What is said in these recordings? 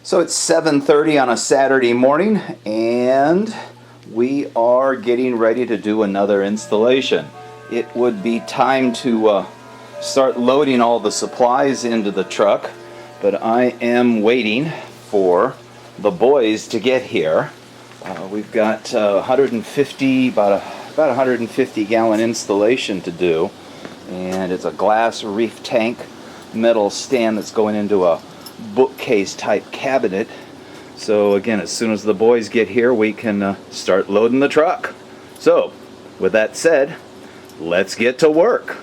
So it's 7:30 on a Saturday morning, and we are getting ready to do another installation. It would be time to start loading all the supplies into the truck, but I am waiting for the boys to get here. We've got 150, about 150 gallon installation to do, and it's a glass reef tank metal stand that's going into a bookcase type cabinet. So again, as soon as the boys get here, we can start loading the truck. So with that said, let's get to work.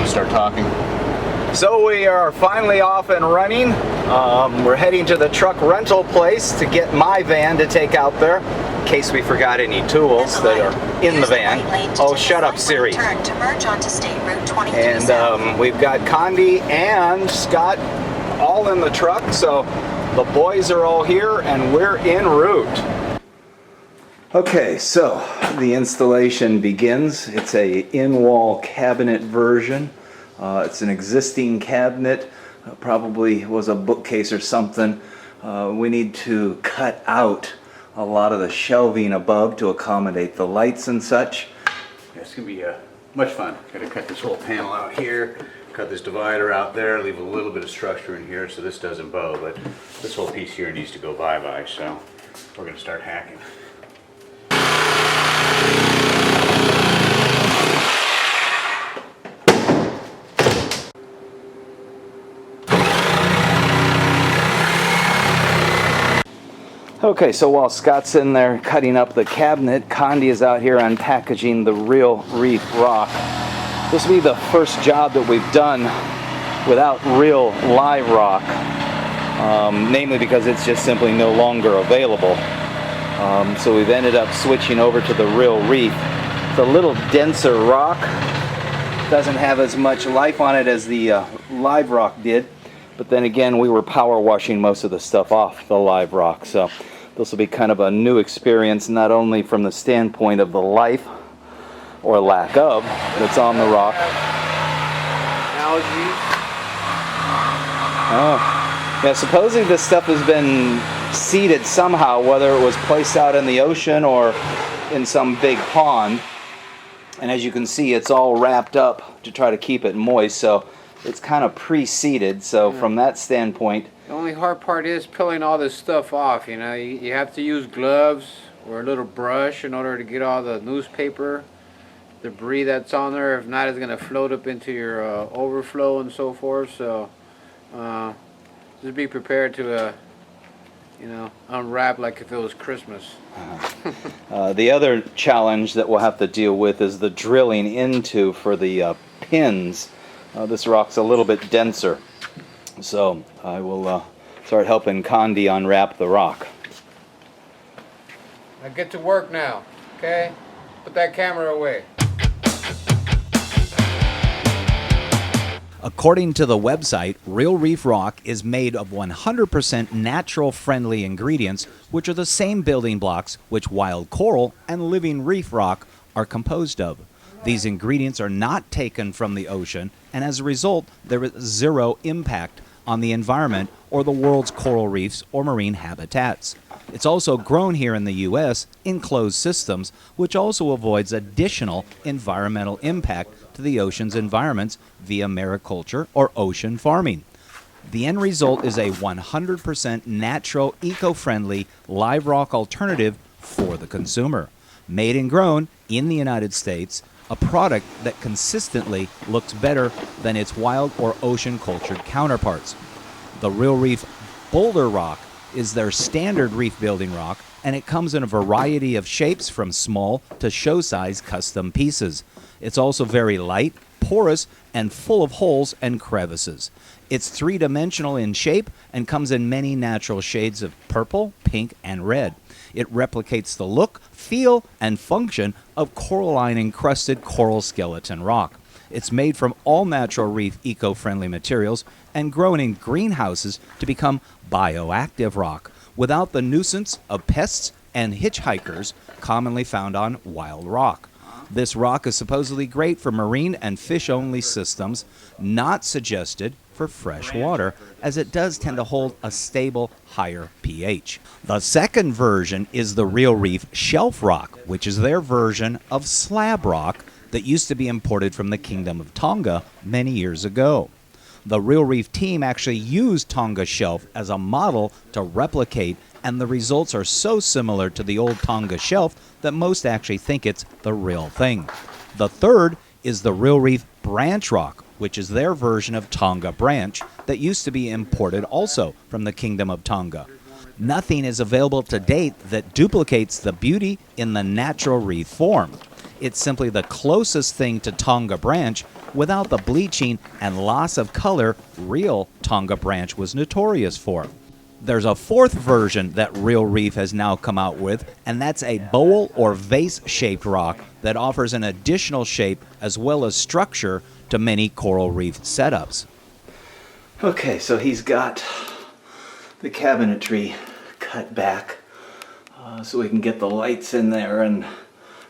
Start talking. So we are finally off and running. We're heading to the truck rental place to get my van to take out there in case we forgot any tools that are in the van. Oh, shut up, Siri. And we've got Cande and Scott all in the truck, so the boys are all here and we're en route. Okay, so the installation begins. It's a in-wall cabinet version. It's an existing cabinet, probably was a bookcase or something. We need to cut out a lot of the shelving above to accommodate the lights and such. Yeah, it's going to be much fun. Got to cut this whole panel out here, cut this divider out there, leave a little bit of structure in here so this doesn't bow, but this whole piece here needs to go bye-bye, so we're going to start hacking. Okay, so while Scott's in there cutting up the cabinet, Cande is out here unpackaging the Real Reef Rock. This will be the first job that we've done without real live rock, namely because it's just simply no longer available. So we've ended up switching over to the Real Reef. It's a little denser rock, doesn't have as much life on it as the live rock did, but then again we were power washing most of the stuff off the live rock, so this will be kind of a new experience, not only from the standpoint of the life or lack of that's on the rock. Algae. Oh, yeah, supposedly this stuff has been seeded somehow, whether it was placed out in the ocean or in some big pond. And as you can see, it's all wrapped up to try to keep it moist, so it's kind of pre-seeded. So from that standpoint, The only hard part is peeling all this stuff off, you know. You have to use gloves or a little brush in order to get all the newspaper debris that's on there. If not, it's going to float up into your overflow and so forth. So just be prepared to, you know, unwrap like if it was Christmas. the other challenge that we'll have to deal with is the drilling into for the pins. This rock's a little bit denser, so I will start helping Cande unwrap the rock. Now get to work now, okay? Put that camera away. According to the website, Real Reef Rock is made of 100% natural-friendly ingredients, which are the same building blocks which wild coral and living reef rock are composed of. These ingredients are not taken from the ocean, and as a result, there is zero impact on the environment or the world's coral reefs or marine habitats. It's also grown here in the U.S. in closed systems, which also avoids additional environmental impact to the ocean's environments via mariculture or ocean farming. The end result is a 100% natural, eco-friendly live rock alternative for the consumer. Made and grown in the United States, a product that consistently looks better than its wild or ocean cultured counterparts. The Real Reef Boulder Rock is their standard reef building rock, and it comes in a variety of shapes from small to show-size custom pieces. It's also very light, porous, and full of holes and crevices. It's three-dimensional in shape and comes in many natural shades of purple, pink, and red. It replicates the look, feel, and function of coralline-encrusted coral skeleton rock. It's made from all-natural reef eco-friendly materials and grown in greenhouses to become bioactive rock, without the nuisance of pests and hitchhikers commonly found on wild rock. This rock is supposedly great for marine and fish-only systems, not suggested for fresh water, as it does tend to hold a stable, higher pH. The second version is the Real Reef Shelf Rock, which is their version of slab rock that used to be imported from the Kingdom of Tonga many years ago. The Real Reef team actually used Tonga Shelf as a model to replicate, and the results are so similar to the old Tonga Shelf that most actually think it's the real thing. The third is the Real Reef Branch Rock, which is their version of Tonga Branch that used to be imported also from the Kingdom of Tonga. Nothing is available to date that duplicates the beauty in the natural reef form. It's simply the closest thing to Tonga Branch without the bleaching and loss of color real Tonga Branch was notorious for. There's a fourth version that Real Reef has now come out with, and that's a bowl or vase-shaped rock that offers an additional shape as well as structure to many coral reef setups. Okay, so he's got the cabinetry cut back so we can get the lights in there and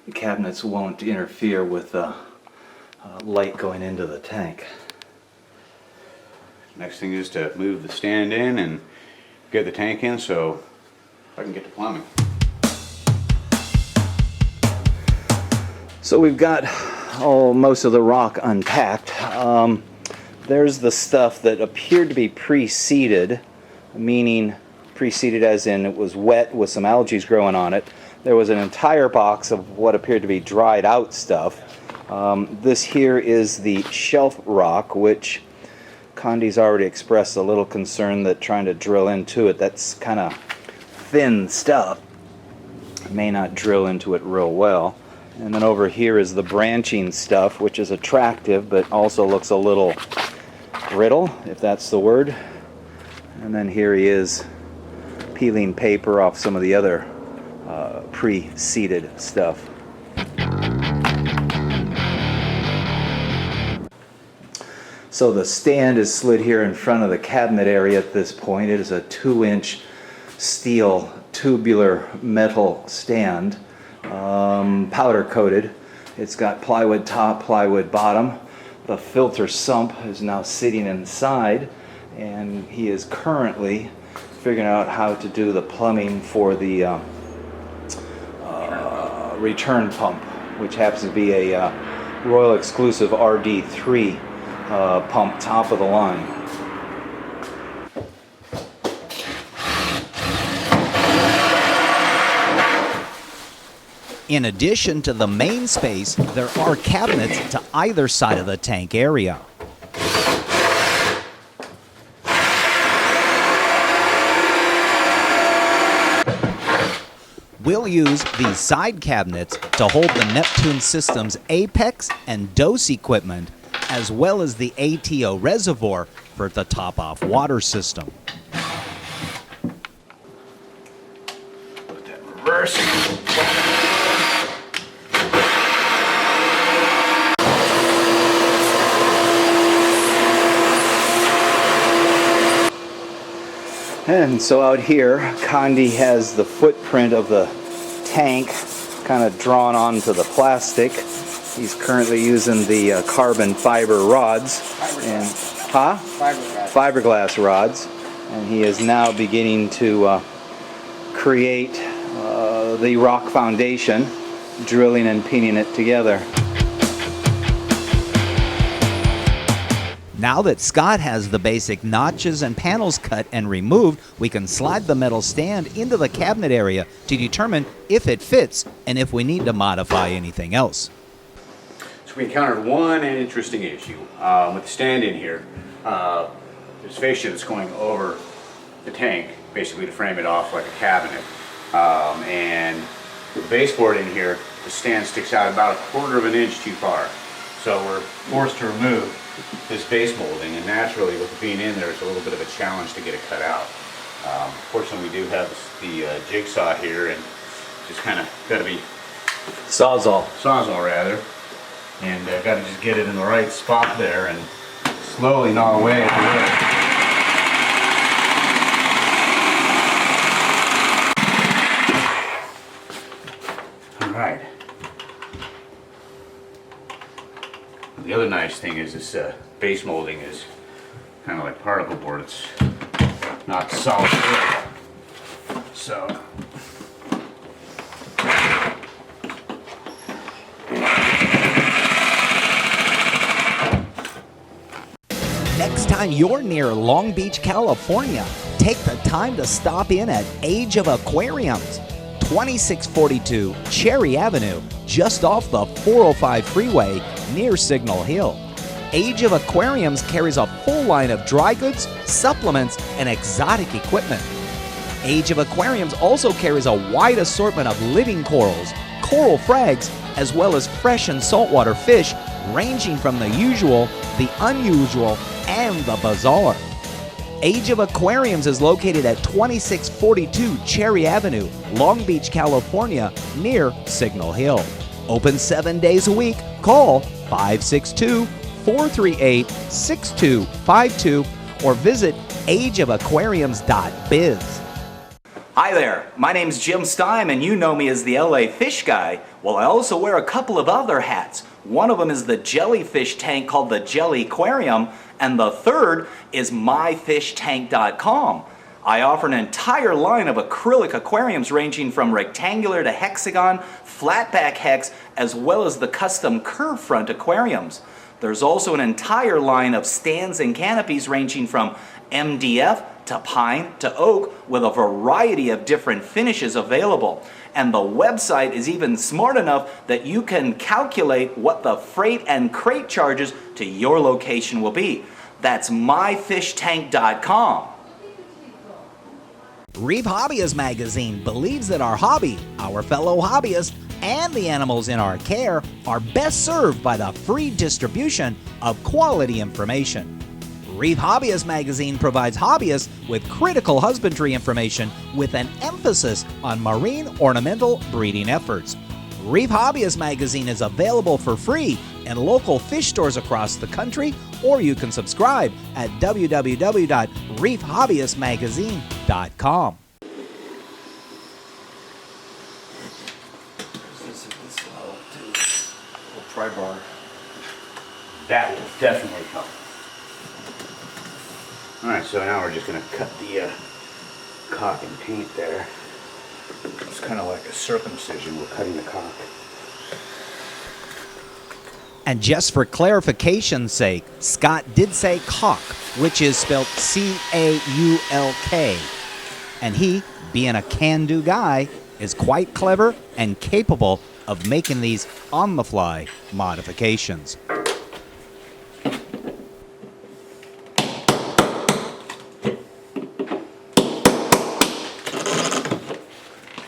the cabinets won't interfere with the light going into the tank. Next thing is to move the stand in and get the tank in so I can get to plumbing. So we've got most of the rock unpacked. There's the stuff that appeared to be pre-seeded, meaning pre-seeded as in it was wet with some algae growing on it. There was an entire box of what appeared to be dried out stuff. This here is the shelf rock, which Cande's already expressed a little concern that trying to drill into it, that's kind of thin stuff, may not drill into it real well. And then over here is the branching stuff, which is attractive but also looks a little brittle, if that's the word. And then here he is peeling paper off some of the other pre-seeded stuff. So the stand is slid here in front of the cabinet area at this point. It is a 2-inch steel tubular metal stand, powder coated. It's got plywood top, plywood bottom. The filter sump is now sitting inside, and he is currently figuring out how to do the plumbing for the return pump, which happens to be a Royal Exclusive RD3 pump, top of the line. In addition to the main space, there are cabinets to either side of the tank area. We'll use these side cabinets to hold the Neptune system's Apex and Dose equipment, as well as the ATO reservoir for the top-off water system. Put that in reverse. And so out here, Cande has the footprint of the tank kind of drawn onto the plastic. He's currently using the carbon fiber rods and fiberglass rods, and he is now beginning to create the rock foundation, drilling and pinning it together. Now that Scott has the basic notches and panels cut and removed, we can slide the metal stand into the cabinet area to determine if it fits and if we need to modify anything else. So we encountered one interesting issue with the stand in here. There's fascia that's going over the tank, basically to frame it off like a cabinet. And the baseboard in here, the stand sticks out about 1/4 of an inch too far. So we're forced to remove this base molding, and naturally with it being in there, it's a little bit of a challenge to get it cut out. Fortunately, we do have the jigsaw here, and just kind of got to be Sawzall. rather, and got to just get it in the right spot there and slowly gnaw away at the wood. All right. The other nice thing is this base molding is kind of like particle board. It's not solid wood. So Next time you're near Long Beach, California, take the time to stop in at Age of Aquariums, 2642 Cherry Avenue, just off the 405 freeway near Signal Hill. Age of Aquariums carries a full line of dry goods, supplements, and exotic equipment. Age of Aquariums also carries a wide assortment of living corals, coral frags, as well as fresh and saltwater fish, ranging from the usual, the unusual, and the bizarre. Age of Aquariums is located at 2642 Cherry Avenue, Long Beach, California, near Signal Hill. Open 7 days a week. Call 562-438-6252 or visit ageofaquariums.biz. Hi there, my name's Jim Steim and you know me as the LA Fish Guy. Well, I also wear a couple of other hats. One of them is the jellyfish tank called the Jelly Aquarium, and the third is myfishtank.com. I offer an entire line of acrylic aquariums ranging from rectangular to hexagon, flatback hex, as well as the custom curve front aquariums. There's also an entire line of stands and canopies ranging from MDF to pine to oak with a variety of different finishes available. And the website is even smart enough that you can calculate what the freight and crate charges to your location will be. That's myfishtank.com. Reef Hobbyist magazine believes that our hobby, our fellow hobbyists, and the animals in our care are best served by the free distribution of quality information. Reef Hobbyist magazine provides hobbyists with critical husbandry information with an emphasis on marine ornamental breeding efforts. Reef Hobbyist magazine is available for free in local fish stores across the country, or you can subscribe at www.reefhobbyistmagazine.com. Pry bar. that will definitely help. Alright, so now we're just going to cut the caulk and paint there. It's kind of like a circumcision. We're cutting the caulk. And just for clarification's sake, Scott did say caulk, which is spelled C-A-U-L-K. And he, being a can-do guy, is quite clever and capable of making these on-the-fly modifications.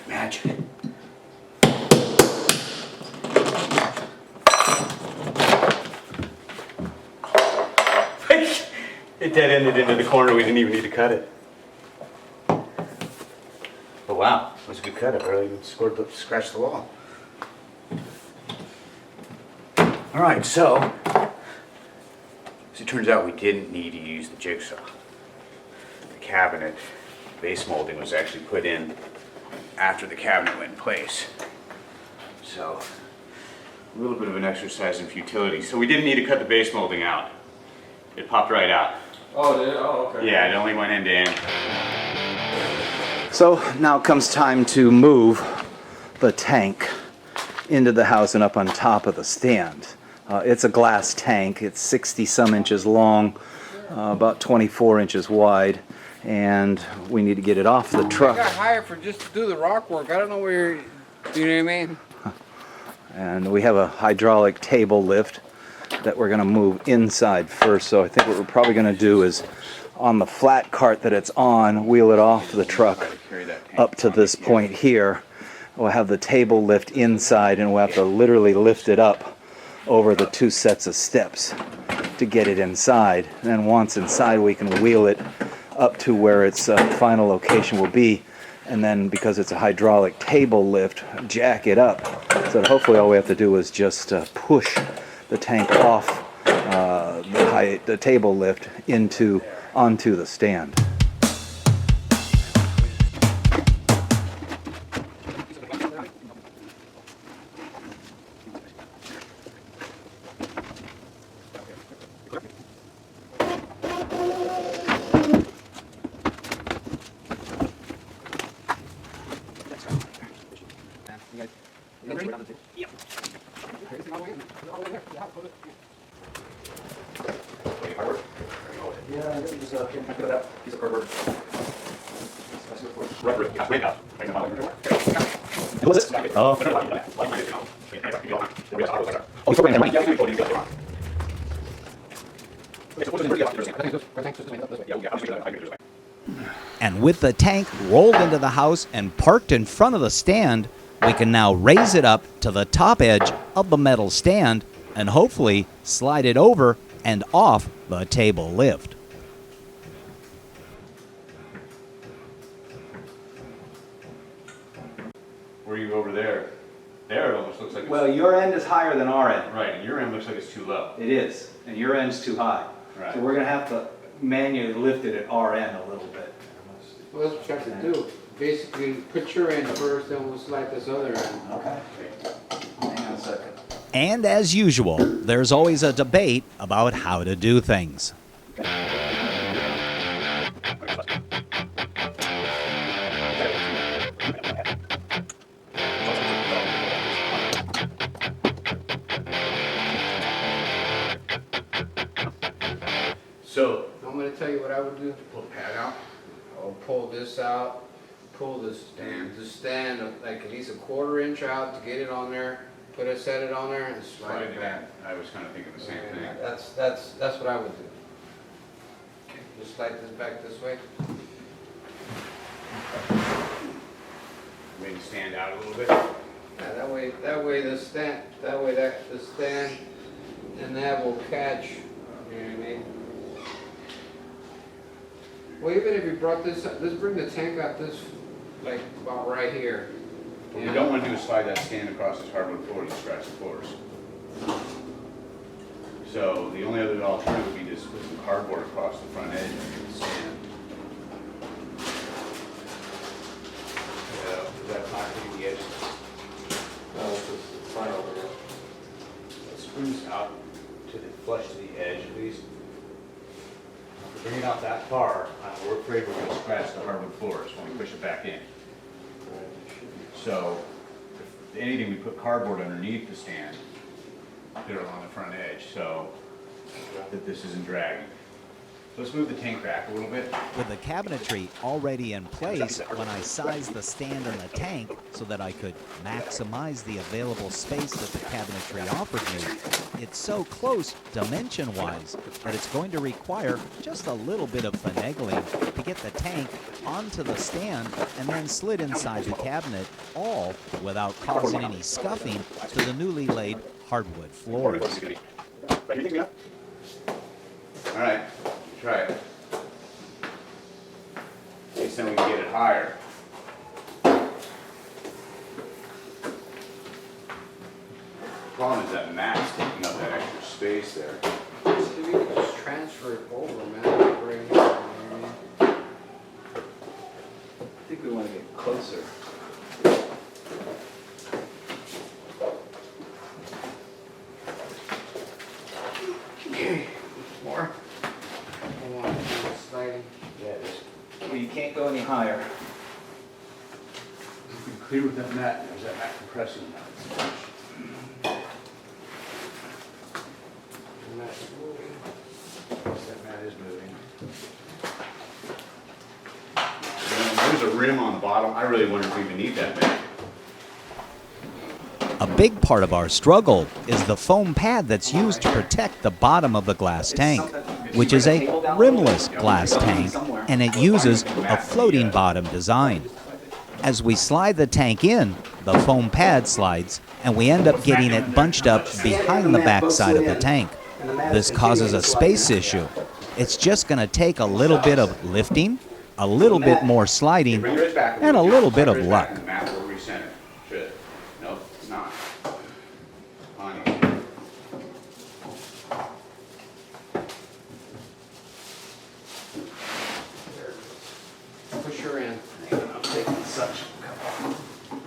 Magic. It dead-ended into the corner. We didn't even need to cut it. Oh wow, it was a good cut. I barely even scratched the wall. All right, so as it turns out, we didn't need to use the jigsaw. The cabinet base molding was actually put in after the cabinet went in place. So a little bit of an exercise in futility. So we didn't need to cut the base molding out. It popped right out. Oh, did it? Oh, okay. Yeah, it only went end to end. So now comes time to move the tank into the house and up on top of the stand. It's a glass tank. It's 60 some inches long, about 24 inches wide, and we need to get it off the truck. I got hired for just to do the rock work. I don't know where, you know what I mean? And we have a hydraulic table lift that we're going to move inside first. So I think what we're probably going to do is, on the flat cart that it's on, wheel it off the truck up to this point here. We'll have the table lift inside, and we'll have to literally lift it up over the two sets of steps. to get it inside. And then once inside, we can wheel it up to where its final location will be. And then, because it's a hydraulic table lift, jack it up. So that hopefully all we have to do is just push the tank off the table lift onto the stand. And with the tank rolled into the house and parked in front of the stand, we can now raise it up to the top edge of the metal stand and hopefully slide it over and off the table lift. Where are you over there? There it almost looks like it's... Well, your end is higher than our end. Right, and your end looks like it's too low. It is, and your end's too high. Right. So we're going to have to manually lift it at our end a little bit. Well, that's what you have to do. Basically, put your end first, then we'll slide this other end. Okay. Hang on a second. And as usual, there's always a debate about how to do things. So, I'm going to tell you what I would do. pull the pad out. I'll pull this out, pull the stand like at least a 1/4 inch out to get it on there, set it on there and slide it back. I was kind of thinking the same thing. That's what I would do. Just slide this back this way. Maybe stand out a little bit. Yeah, that way the stand and that will catch. You know what I mean? Well, even if you brought this up, let's bring the tank out this, like about right here. What we don't want to do is slide that stand across this hardwood floor and scratch the floors. So the only other alternative would be just put some cardboard across the front edge of the stand. Is that not hitting the edge? It's fine over there. It screws out to the flush to the edge at least. If we bring it out that far, we're afraid we're going to scratch the hardwood floors when we push it back in. So, if anything, we put cardboard underneath the stand, there on the front edge, so that this isn't dragging. So let's move the tank back a little bit. With the cabinetry already in place, when I sized the stand and the tank so that I could maximize the available space that the cabinetry offered me, it's so close dimension-wise that it's going to require just a little bit of finagling to get the tank onto the stand and then slid inside the cabinet, all without causing any scuffing to the newly laid hardwood floors. All right, try it. See, then we can get it higher. Problem is that mat's taking up that extra space there. So you can just transfer it over, man. Right here, you know what I mean? I think we want to get closer. Okay, more. Hold on, it's sliding. Yeah, it is. Well, you can't go any higher. You can clear with that mat, there's that mat compressing. And that's moving. That mat is moving. There's a rim on the bottom. I really wonder if we even need that mat. A big part of our struggle is the foam pad that's used to protect the bottom of the glass tank, which is a rimless glass tank, and it uses a floating bottom design. As we slide the tank in, the foam pad slides, and we end up getting it bunched up behind the back side of the tank. And This causes a space issue. It's just going to take a little bit of lifting, a little bit more sliding, Bring yours back. and a little bit of Yours back, luck. and the mat will recenter. Should. Nope, it's not. On you. Push her in. I'm taking such.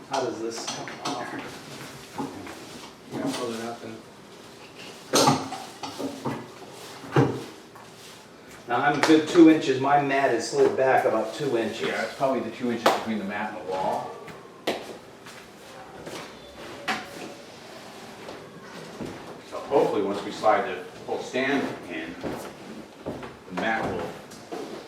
How does this come off? Yeah, pull it up and. Now I'm a good 2 inches. My mat is slid back about 2 inches. Yeah, it's probably the 2 inches between the mat and the wall. So hopefully once we slide the whole stand in, the mat will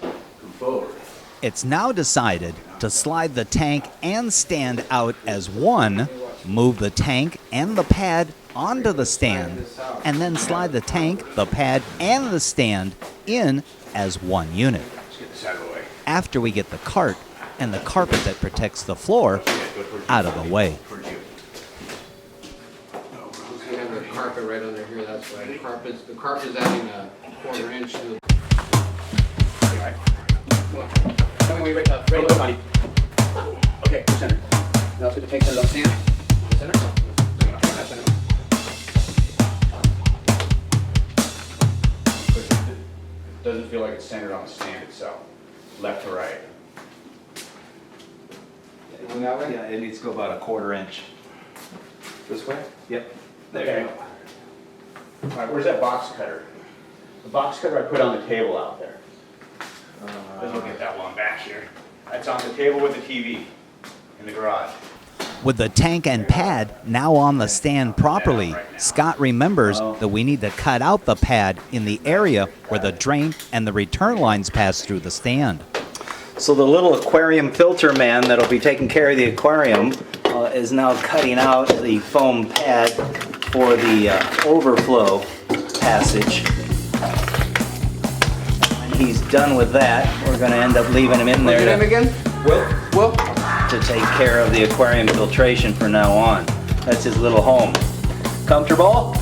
come forward. It's now decided to slide the tank and stand out as one, move the tank and the pad onto the stand, and then slide the tank, the pad, and the stand in as one unit. Let's get this out of the way. After we get the cart and the carpet that protects the floor Yeah, go towards out you. of the way. Towards you. We have the carpet right under here, that's why. The carpet's adding a 1/4 inch to the. Tell me when you're ready. Ready, go, Connie. Okay, center. Now let's get the tank centered on the stand. Center. Center. It doesn't feel like it's centered on the stand itself. Left to right. Going that way? Yeah, it needs to go about a 1/4 inch. This way? Yep. There Okay. you go. All right, where's that box cutter? The box cutter I put on the table out there. Doesn't get that long back here. That's on the table with the TV in the garage. With the tank and pad now on the stand properly, Scott remembers that we need to cut out the pad in the area where the drain and the return lines pass through the stand. So the little aquarium filter man that'll be taking care of the aquarium is now cutting out the foam pad for the overflow passage. When he's done with that, we're going to end up leaving him in What's your name there again? Will? to take care of the aquarium filtration from now on. That's his little home. Comfortable?